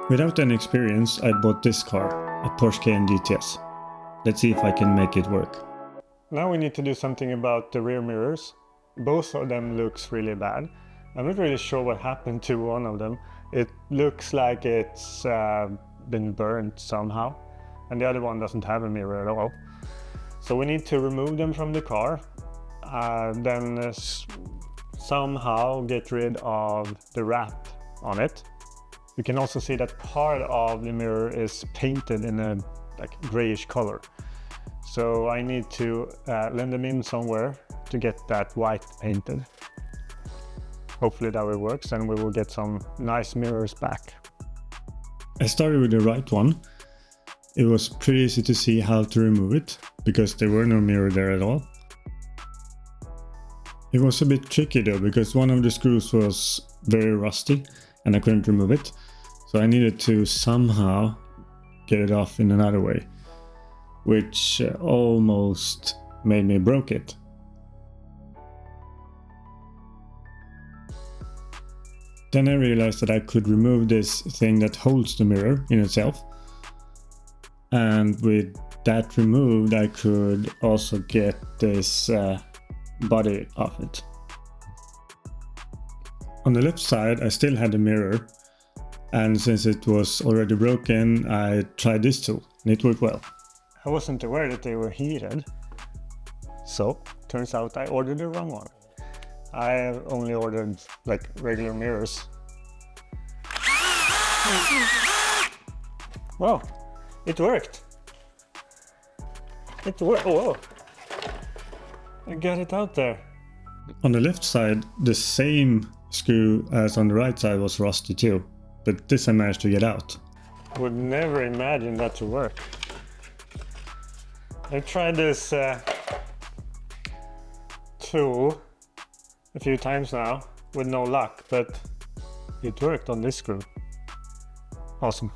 Without any experience, I bought this car, a Porsche Cayenne GTS. Let's see if I can make it work. Now we need to do something about the rear mirrors. Both of them looks really bad. I'm not really sure what happened to one of them. It looks like it's been burnt somehow, and the other one doesn't have a mirror at all. So we need to remove them from the car, then somehow get rid of the wrap on it. You can also see that part of the mirror is painted in a grayish color. So I need to lend them in somewhere to get that white painted. Hopefully that will work, and we will get some nice mirrors back. I started with the right one. It was pretty easy to see how to remove it, because there were no mirror there at all. It was a bit tricky though, because one of the screws was very rusty and I couldn't remove it. So I needed to somehow get it off in another way, which almost made me broke it. Then I realized that I could remove this thing that holds the mirror in itself. And with that removed, I could also get this body off it. On the left side, I still had the mirror. And since it was already broken, I tried this tool and it worked well. I wasn't aware that they were heated. So, turns out I ordered the wrong one. I only ordered regular mirrors. Wow, it worked. It worked. Whoa. I got it out there. On the left side, the same screw as on the right side was rusty too, but this I managed to get out. Would never imagine that to work. I've tried this tool a few times now with no luck, but it worked on this screw. Awesome.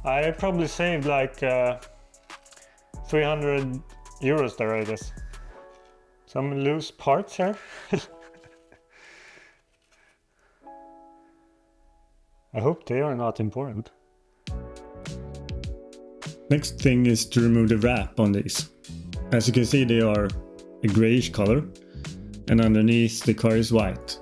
I probably saved like 300 euros there, I guess. Some loose parts here. I hope they are not important. Next thing is to remove the wrap on these. As you can see, they are a grayish color, and underneath the car is white.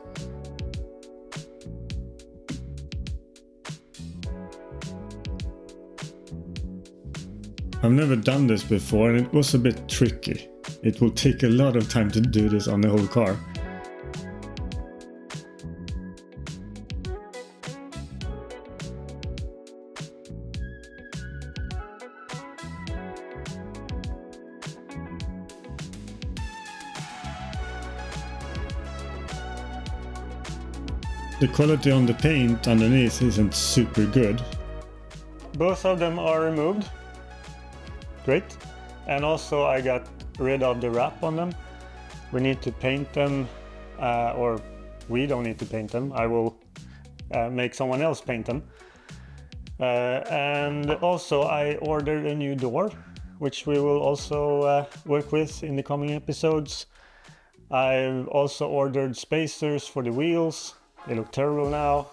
I've never done this before and it was a bit tricky. It will take a lot of time to do this on the whole car. The quality on the paint underneath isn't super good. Both of them are removed. Great. And also I got rid of the wrap on them. We need to paint them, or we don't need to paint them. I will make someone else paint them. And also I ordered a new door, which we will also work with in the coming episodes. I've also ordered spacers for the wheels. They look terrible now,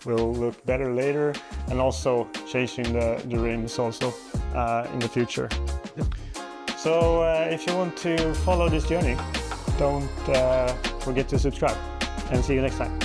will look better later, and also changing the rims also in the future. So if you want to follow this journey, don't forget to subscribe, and see you next time.